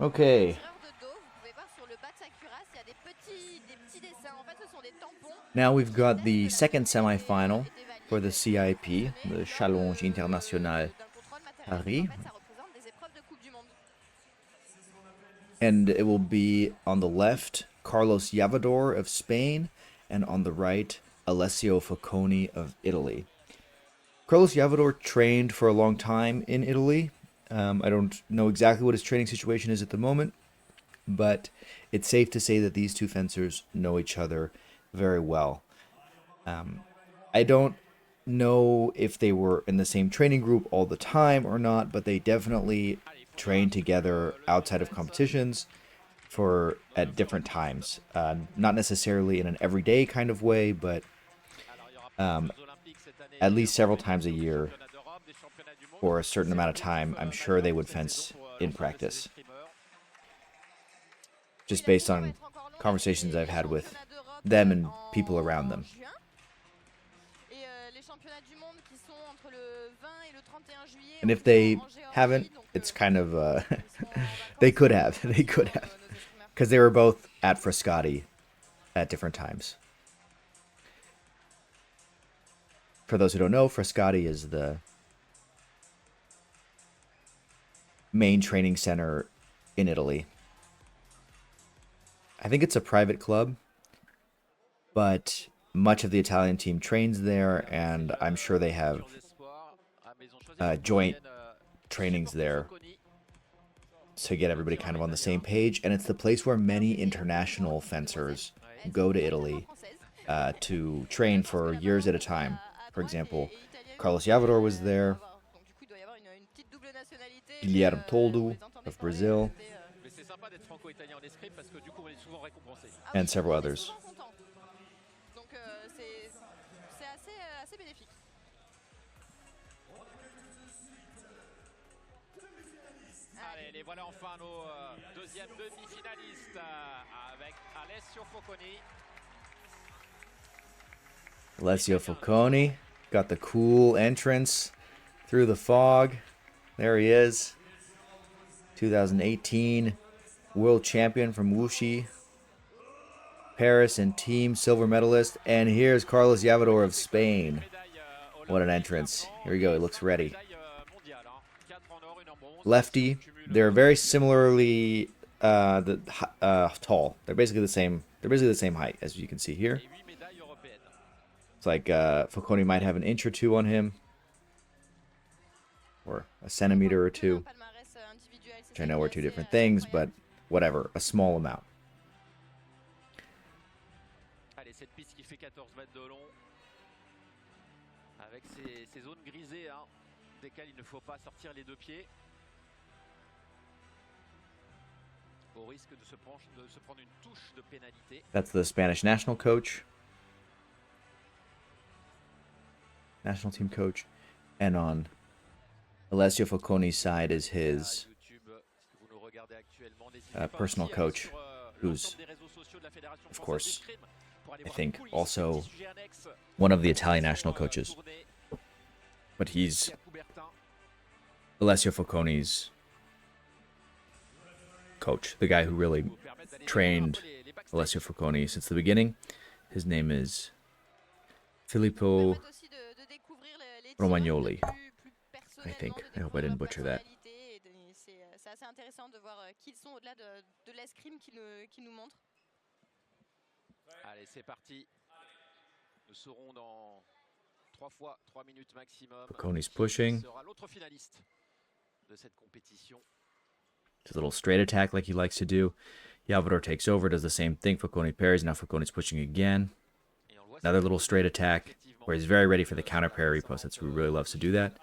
Okay. Now we've got the second semifinal for the CIP, the Challenge International Paris. And it will be on the left, Carlos Llavador of Spain, and on the right, Alessio Foconi of Italy. Carlos Llavador trained for a long time in Italy. I don't know exactly what his training situation is at the moment, but it's safe to say that these two fencers know each other very well. I don't know if they were in the same training group all the time or not, but they definitely train together outside of competitions for at different times. Not necessarily in an everyday kind of way, but at least several times a year for a certain amount of time, I'm sure they would fence in practice. Just based on conversations I've had with them and people around them. And if they haven't, it's kind of they could have, because they were both at Frascati at different times. For those who don't know, Frascati is the main training center in Italy. I think it's a private club, but much of the Italian team trains there, and I'm sure they have joint trainings there to get everybody kind of on the same page. And it's the place where many international fencers go to Italy to train for years at a time. For example, Carlos Llavador was there, Guilherme Toldo of Brazil, and several others. Et voilà enfin nos deuxième demi-finalistes avec Alessio Foconi. Alessio Foconi got the cool entrance through the fog. There he is. 2018 world champion from Wuxi, Paris, and team silver medalist. And here's Carlos Llavador of Spain. What an entrance. Here we go. He looks ready. Lefty. They're very similarly tall. They're basically the same. They're basically the same height, as you can see here. It's like Foconi might have an inch or two on him, or a centimeter or two. Which I know are two different things, but whatever, a small amount. Allez, cette piste qui fait 14 mètres de long, avec ces zones grisées, hein, desquelles il ne faut pas sortir les deux pieds, au risque de se prendre une touche de pénalité. That's the Spanish national coach, national team coach, and on Alessio Foconi's side is his personal coach, who's, of course, I think also one of the Italian national coaches. But he's Alessio Foconi's coach, the guy who really trained Alessio Foconi since the beginning. His name is Filippo Romagnoli, I think. I hope I didn't butcher that. C'est assez intéressant de voir qui ils sont au-delà de l'escrime qui nous montre. Allez, c'est parti. Nous serons dans 3 fois 3 minutes maximum. Foconi's pushing. Sera l'autre finaliste de cette compétition. It's a little straight attack like he likes to do. Llavador takes over, does the same thing. Foconi parries. Now Foconi's pushing again. Another little straight attack where he's very ready for the counter parry repost. That's who really loves to do that.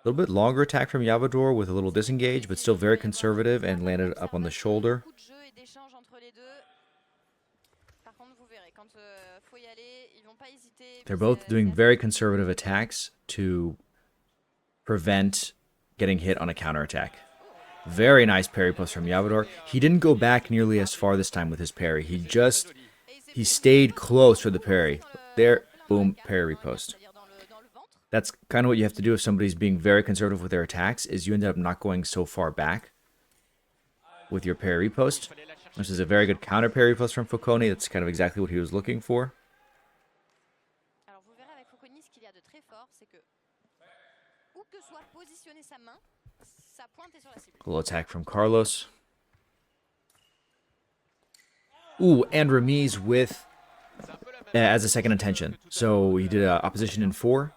A little bit longer attack from Llavador with a little disengage, but still very conservative and landed up on the shoulder. They're both doing very conservative attacks to prevent getting hit on a counterattack. Very nice parry post from Llavador. He didn't go back nearly as far this time with his parry. He stayed close for the parry. There, boom, parry post. That's kind of what you have to do if somebody's being very conservative with their attacks, is you end up not going so far back. with your parry riposte. This is a very good counter parry riposte from Foconi. That's kind of exactly what he was looking for. Alors vous verrez avec Foconi, ce qu'il y a de très fort, c'est que où que soit positionnée sa main, sa pointe est sur la cible. A little attack from Carlos. Ooh, and remise with as a second intention. So he did a opposition in 4.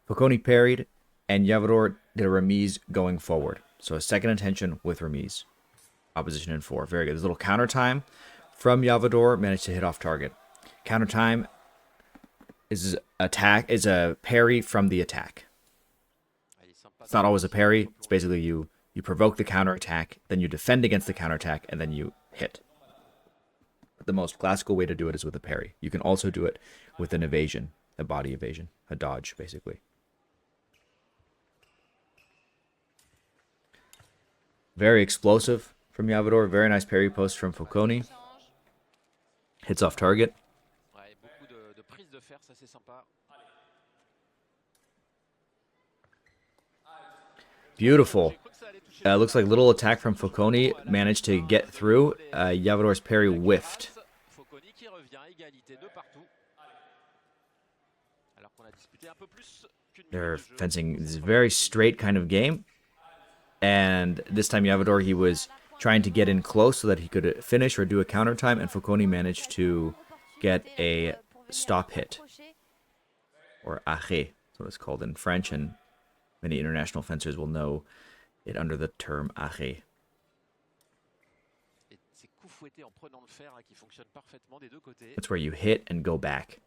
Foconi parried, and Llavador did a remise going forward. So a second intention with remise. Opposition in 4. Very good. There's a little counter time from Llavador, managed to hit off target. Counter time is a parry from the attack. It's not always a parry. It's basically you provoke the counter attack, then you defend against the counter attack, and then you hit. But the most classical way to do it is with a parry. You can also do it with an evasion, a body evasion, a dodge, basically. Very explosive from Llavador. Very nice parry post from Foconi. Hits off target. Ouais, beaucoup de prise de fer, ça c'est sympa. Beautiful. Looks like little attack from Foconi managed to get through. Llavador's parry whiffed. Foconi qui revient, égalité de partout. Alors qu'on a disputé un peu plus qu'une minute They're de jeu. fencing this very straight kind of game. And this time Llavador, he was trying to get in close so that he could finish or do a counter time, and Foconi managed to get a stop hit, or arrêt, that's what it's called in French, and many international fencers will know it under the term arrêt. Et ces coups fouettés en prenant le fer qui fonctionnent parfaitement des deux côtés. That's where you hit and go back.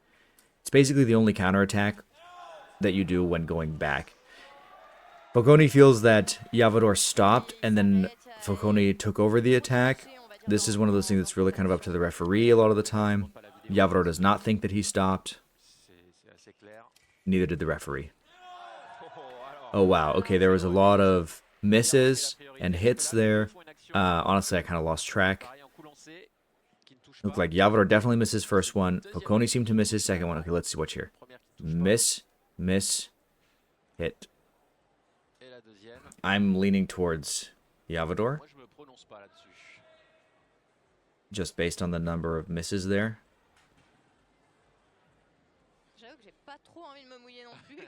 It's basically the only counterattack that you do when going back. Foconi feels that Llavador stopped and then Foconi took over the attack. This is one of those things that's really kind of up to the referee a lot of the time. Llavador does not think that he stopped. C'est assez clair. Neither did the referee. Alors, Oh, wow. Okay, there was a lot of misses and hits there. Honestly, I kind of lost track. pareil en coup lancé, qui ne touche Looked pas. like Llavador definitely missed his first one. Foconi seemed to miss his second one. Okay, let's see what's here. Première qui ne touche pas. Miss, miss, hit. Et la deuxième. I'm leaning towards Llavador, Moi je me prononce pas là-dessus. just based on the number of misses there. J'avoue que j'ai pas trop envie de me mouiller non plus.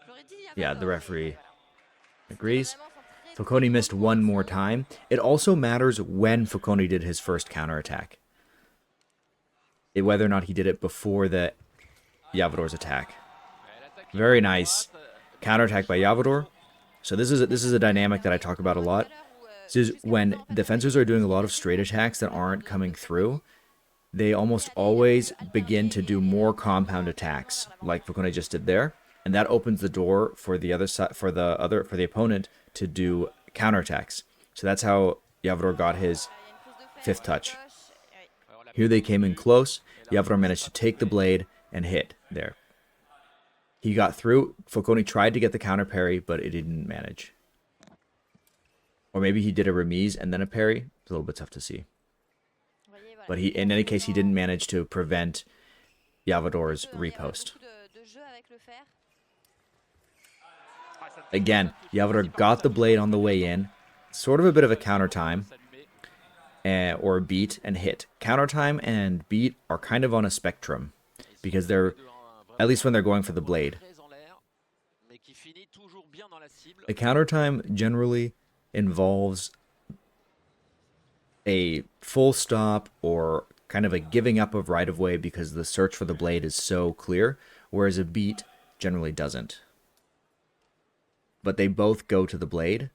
J'aurais dit Yeah, the Llavador, mais referee voilà. agrees. Vraiment, sont très, Foconi très missed one more proportionnés. time. It also matters when Foconi did his first counterattack. Whether or not he did it before the Llavador's attack. Ouais, l'attaque qui Very va à nice droite, counterattack by Llavador. So this is a dynamic that I talk about a lot. This is when defenders are doing a lot of straight attacks that aren't coming through. They almost always begin to do more compound attacks, like Foconi just did there, and that opens the door for the other side, for the opponent to do counterattacks. So that's how Llavador got his fifth touch. Here they came in close. Llavador managed to take the blade and hit there. He got through. Foconi tried to get the counter parry, but it didn't manage. Or maybe he did a remise and then a parry. It's a little bit tough to see. But he, in any case, he didn't manage to prevent Llavador's riposte. Again, Llavador got the blade on the way in. Sort of a bit of a counter time. Or a beat and hit. Counter time and beat are kind of on a spectrum. Because they're, at least when they're going for the blade. A counter time generally involves a full stop or kind of a giving up of right of way because the search for the blade is so clear, whereas a beat generally doesn't. But they both go to the blade.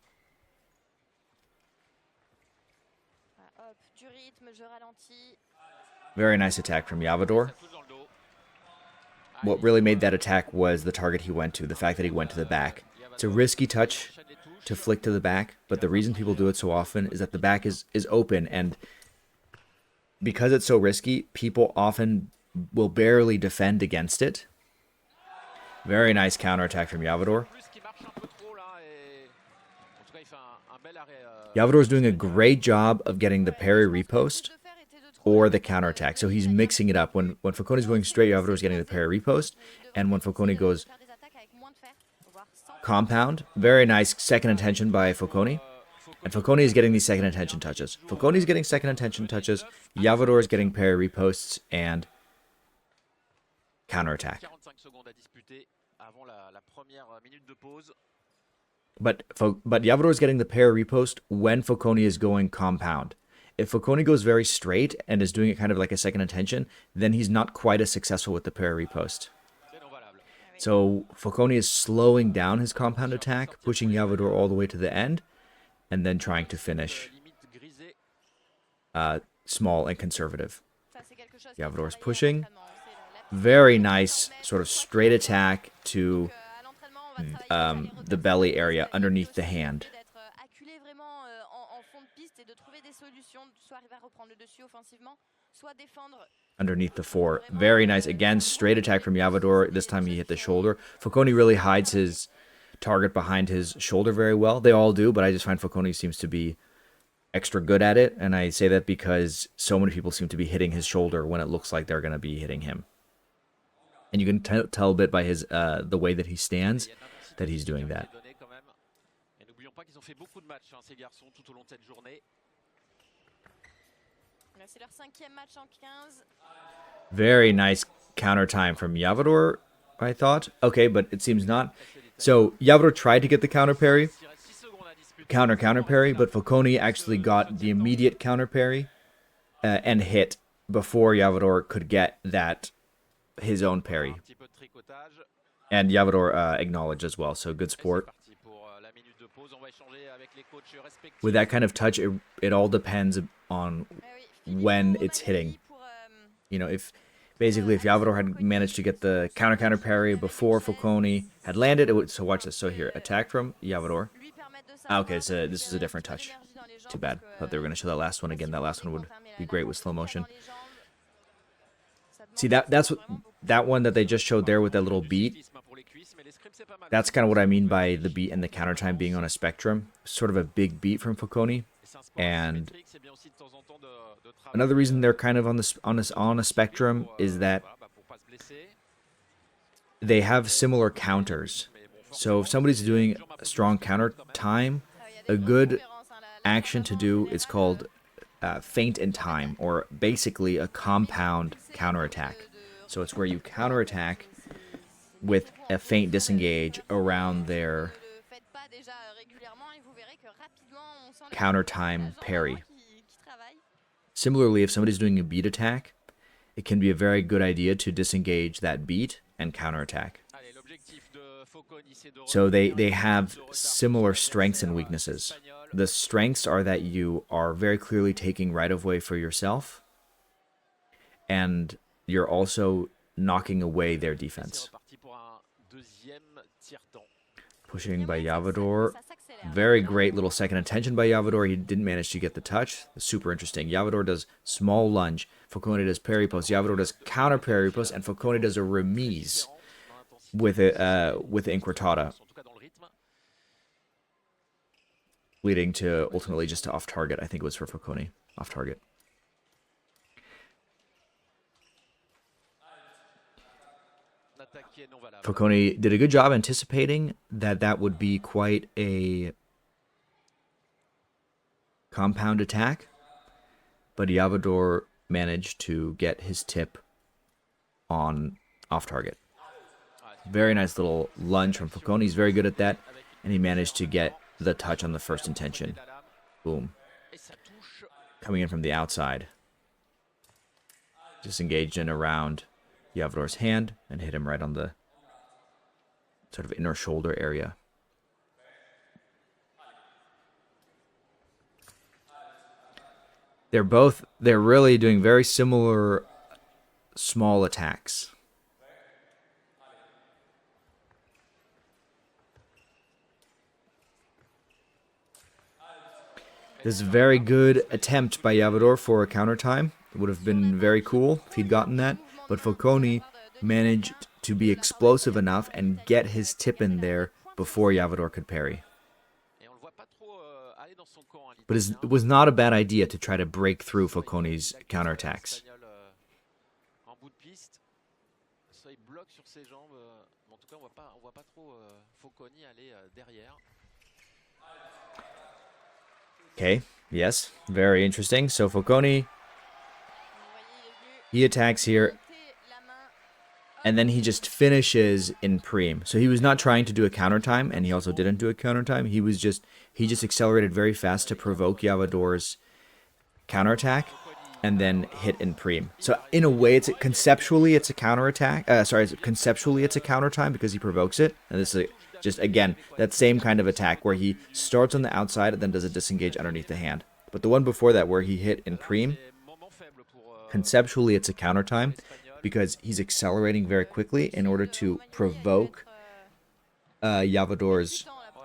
Very nice attack from Llavador. What really made that attack was the target he went to, the fact that he went to the back. It's a risky touch to flick to the back, but the reason people do it so often is that the back is open, and because it's so risky, people often will barely defend against it. Very nice counterattack from Llavador. Llavador's doing a great job of getting the parry riposte or the counterattack. So he's mixing it up. When Foconi's going straight, Llavador's getting the parry riposte. And when Foconi goes compound, very nice second intention by Foconi. And Foconi is getting these second intention touches. Foconi is getting second intention touches. Llavador is getting parry reposts and counterattack. 45 secondes à disputer avant la première minute de pause. But Llavador is getting the parry repost when Foconi is going compound. If Foconi goes very straight and is doing it kind of like a second intention, then he's not quite as successful with the parry repost. So Foconi is slowing down his compound attack, pushing Llavador all the way to the end, and then trying to finish small and conservative. Llavador is pushing. Very nice sort of straight attack to the belly area underneath the hand. Underneath the fore. Very nice. Again, straight attack from Llavador. This time he hit the shoulder. Foconi really hides his target behind his shoulder very well. They all do, but I just find Foconi seems to be extra good at it. And I say that because so many people seem to be hitting his shoulder when it looks like they're going to be hitting him. And you can tell a bit by his the way that he stands that he's doing that. Very nice counter time from Llavador, I thought. Okay, but it seems not. So Llavador tried to get the counter parry, counter parry, but Foconi actually got the immediate counter parry and hit before Llavador could get that his own parry. And Llavador acknowledged as well, so good sport. With that kind of touch, it all depends on when it's hitting. You know, if Llavador had managed to get the counter parry before Foconi had landed, it would. So watch this. So here, attack from Llavador. Okay, so this is a different touch. Too bad. Thought they were going to show that last one again. That last one would be great with slow motion. See, that's what that one that they just showed there with that little beat. That's kind of what I mean by the beat and the counter time being on a spectrum. Sort of a big beat from Foconi. And another reason they're kind of on a spectrum is that they have similar counters. So if somebody's doing a strong counter time, a good action to do is called feint in time, or basically a compound counterattack. So it's where you counterattack with a feint disengage around their counter time parry. Similarly, if somebody's doing a beat attack, it can be a very good idea to disengage that beat and counterattack. So they have similar strengths and weaknesses. The strengths are that you are very clearly taking right of way for yourself, and you're also knocking away their defense. Pushing by Llavador. Very great little second intention by Llavador. He didn't manage to get the touch. Super interesting. Llavador does small lunge. Foconi does parry post. Llavador does counter parry post, and Foconi does a remise with Incrotata, leading to ultimately just to off target. I think it was for Foconi, off target. Foconi did a good job anticipating that would be quite a compound attack, but Llavador managed to get his tip on off target. Very nice little lunge from Foconi. He's very good at that, and he managed to get the touch on the first intention. Boom. Coming in from the outside. Disengaged in around Llavador's hand and hit him right on the sort of inner shoulder area. They're really doing very similar small attacks. This is a very good attempt by Llavador for a counter time. It would have been very cool if he'd gotten that, but Foconi managed to be explosive enough and get his tip in there before Llavador could parry. But it was not a bad idea to try to break through Foconi's counterattacks. Okay, yes, very interesting. So Foconi, he attacks here, and then he just finishes in preem. So he was not trying to do a counter time, and he also didn't do a counter time. He just accelerated very fast to provoke Llavador's counterattack, and then hit in preem. So in a way, conceptually it's a counterattack. Conceptually it's a counter time because he provokes it, and this is just again that same kind of attack where he starts on the outside and then does a disengage underneath the hand. But the one before that where he hit in preem, conceptually it's a counter time because he's accelerating very quickly in order to provoke Llavador's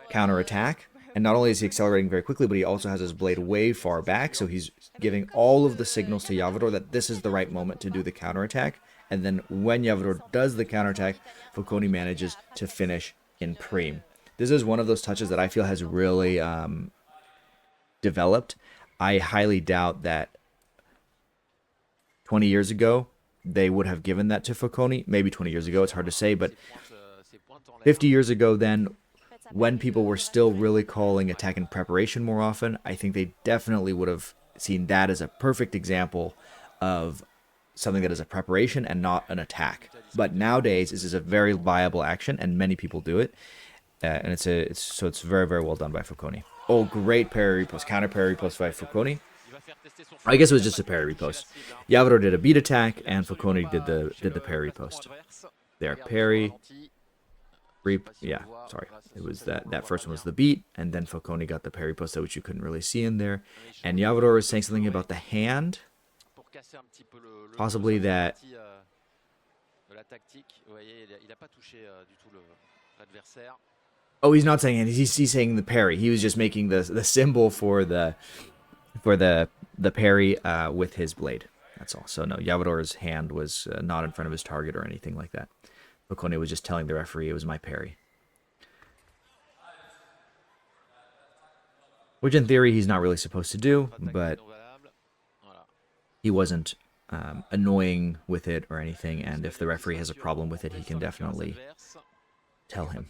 counterattack. And not only is he accelerating very quickly, but he also has his blade way far back, so he's giving all of the signals to Llavador that this is the right moment to do the counterattack. And then when Llavador does the counterattack, Foconi manages to finish in preem. This is one of those touches that I feel has really developed. I highly doubt that 20 years ago they would have given that to Foconi. Maybe 20 years ago, it's hard to say, but 50 years ago then, when people were still really calling attack and preparation more often, I think they definitely would have seen that as a perfect example of something that is a preparation and not an attack. But nowadays, this is a very viable action, and many people do it. And it's very, very well done by Foconi. Oh, great parry repost, counter parry repost by Foconi. I guess it was just a parry repost. Llavador did a beat attack, and Foconi did the parry repost. There, parry. Sorry. It was that first one was the beat, and then Foconi got the parry post, which you couldn't really see in there. And Llavador was saying something about the hand, possibly that. Oh, he's not saying it. He's saying the parry. He was just making the symbol for the parry with his blade. That's all. So no, Llavador's hand was not in front of his target or anything like that. Foconi was just telling the referee it was my parry. Which in theory he's not really supposed to do, but he wasn't annoying with it or anything, and if the referee has a problem with it, he can definitely tell him.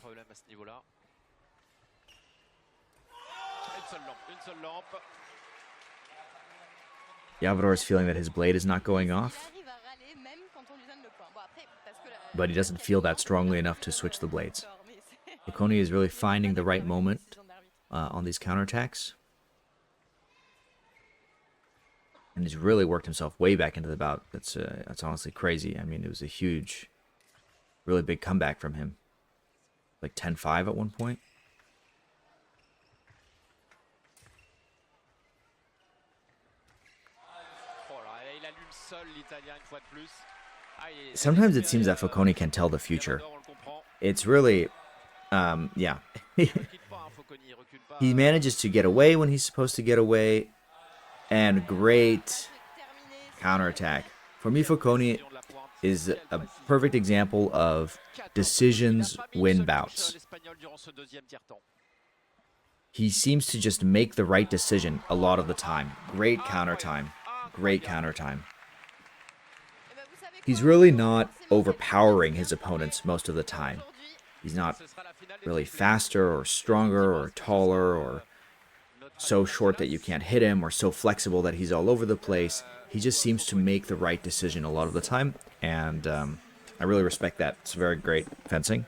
Llavador is feeling that his blade is not going off, but he doesn't feel that strongly enough to switch the blades. Foconi is really finding the right moment on these counterattacks. And he's really worked himself way back into the bout. That's honestly crazy. I mean, it was a huge, really big comeback from him. Like 10-5 at one point. Sometimes it seems that Foconi can tell the future. It's really, yeah. He manages to get away when he's supposed to get away, and great counterattack. For me, Foconi is a perfect example of decisions win bouts. He seems to just make the right decision a lot of the time. Great counter time. Great counter time. He's really not overpowering his opponents most of the time. He's not really faster or stronger or taller or so short that you can't hit him or so flexible that he's all over the place. He just seems to make the right decision a lot of the time, and I really respect that. It's very great fencing.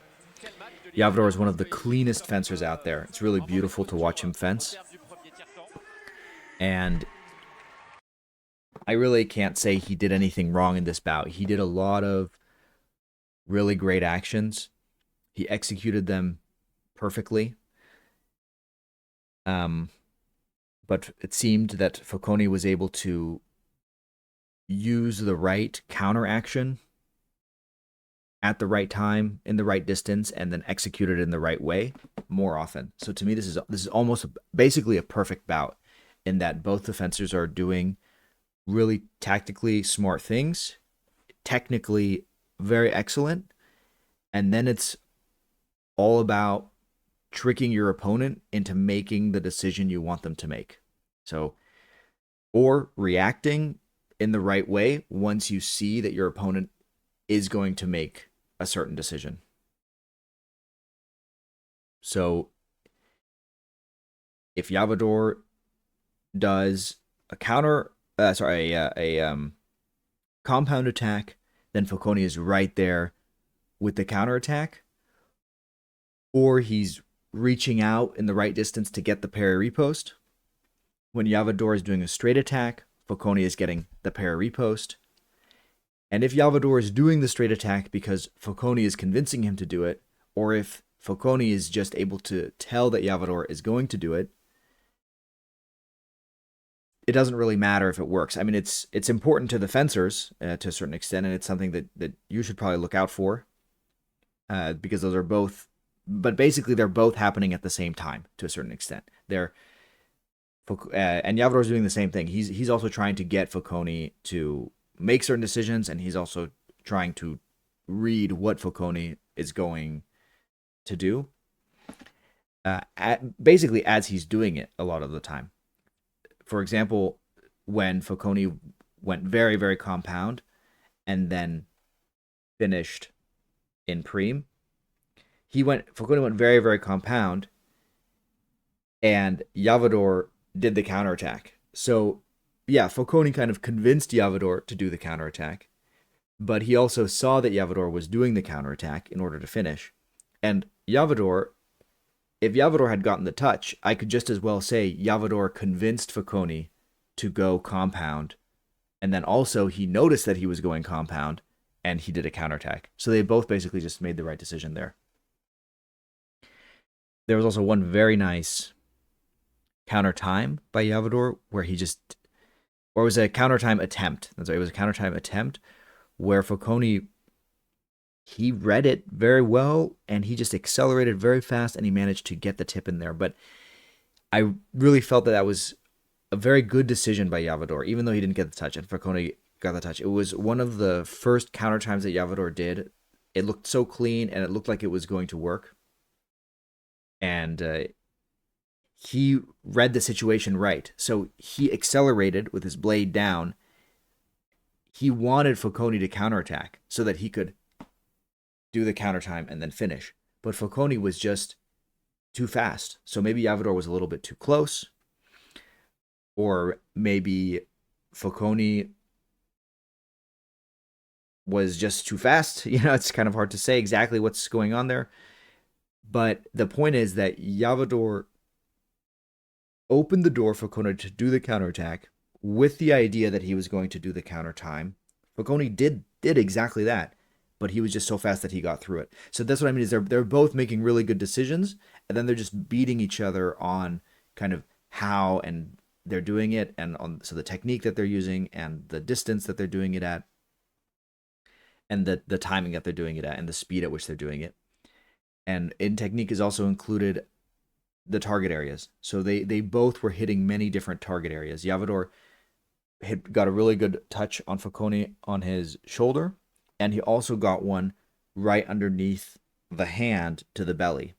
Llavador is one of the cleanest fencers out there. It's really beautiful to watch him fence. And I really can't say he did anything wrong in this bout. He did a lot of really great actions. He executed them perfectly. But it seemed that Foconi was able to use the right counter action at the right time, in the right distance, and then execute it in the right way more often. So to me, this is almost basically a perfect bout in that both the fencers are doing really tactically smart things, technically very excellent, and then it's all about tricking your opponent into making the decision you want them to make. So, or reacting in the right way once you see that your opponent is going to make a certain decision. So, if Llavador does a compound attack, then Foconi is right there with the counter attack, or he's reaching out in the right distance to get the parry riposte. When Llavador is doing a straight attack, Foconi is getting the parry riposte. And if Llavador is doing the straight attack because Foconi is convincing him to do it, or if Foconi is just able to tell that Llavador is going to do it, it doesn't really matter if it works. I mean, it's important to the fencers to a certain extent, and it's something that you should probably look out for because those are both, but basically they're both happening at the same time to a certain extent. And Llavador is doing the same thing. He's also trying to get Foconi to make certain decisions, and he's also trying to read what Foconi is going to do. Basically, as he's doing it a lot of the time. For example, when Foconi went very, very compound and then finished in Preem, Foconi went very, very compound, and Llavador did the counterattack. So, yeah, Foconi kind of convinced Llavador to do the counterattack, but he also saw that Llavador was doing the counterattack in order to finish. And if Llavador had gotten the touch, I could just as well say Llavador convinced Foconi to go compound, and then also he noticed that he was going compound, and he did a counterattack. So they both basically just made the right decision there. There was also one very nice counter time by Llavador where it was a counter time attempt. That's right, it was a counter time attempt where Foconi, he read it very well, and he just accelerated very fast, and he managed to get the tip in there. But I really felt that was a very good decision by Llavador, even though he didn't get the touch, and Foconi got the touch. It was one of the first counter times that Llavador did. It looked so clean, and it looked like it was going to work. And he read the situation right. So he accelerated with his blade down. He wanted Foconi to counterattack so that he could do the counter time and then finish. But Foconi was just too fast. So maybe Llavador was a little bit too close. Or maybe Foconi was just too fast. It's kind of hard to say exactly what's going on there. But the point is that Llavador opened the door for Foconi to do the counterattack with the idea that he was going to do the counter time. Foconi did exactly that, but he was just so fast that he got through it. So that's what I mean is they're both making really good decisions, and then they're just beating each other on kind of how and they're doing it, and so the technique that they're using, and the distance that they're doing it at, and the timing that they're doing it at, and the speed at which they're doing it. And in technique is also included the target areas. So they both were hitting many different target areas. Llavador got a really good touch on Foconi on his shoulder, and he also got one right underneath the hand to the belly.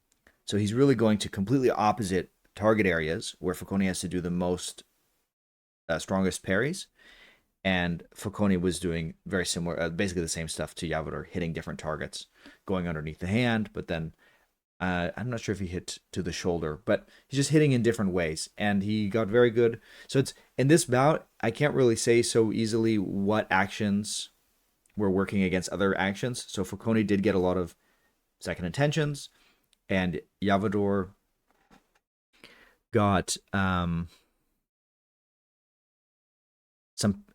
So he's really going to completely opposite target areas where Foconi has to do the most strongest parries, and Foconi was doing very similar, basically the same stuff to Llavador, hitting different targets, going underneath the hand, but then I'm not sure if he hit to the shoulder, but he's just hitting in different ways, and he got very good. So it's in this bout, I can't really say so easily what actions were working against other actions. So Foconi did get a lot of second intentions, and Llavador got some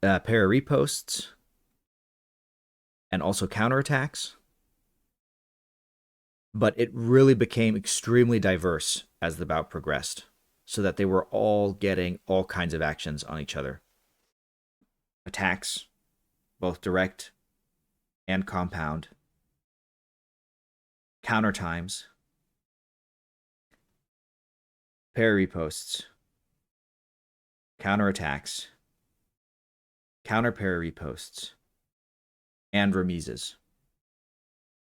parry ripostes and also counterattacks. But it really became extremely diverse as the bout progressed, so that they were all getting all kinds of actions on each other. Attacks, both direct and compound. Counter times. Parry ripostes. Counterattacks. Counter parry ripostes. And remises.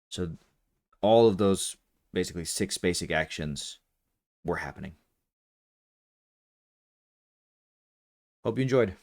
So all of those, basically 6 basic actions, were happening. Hope you enjoyed.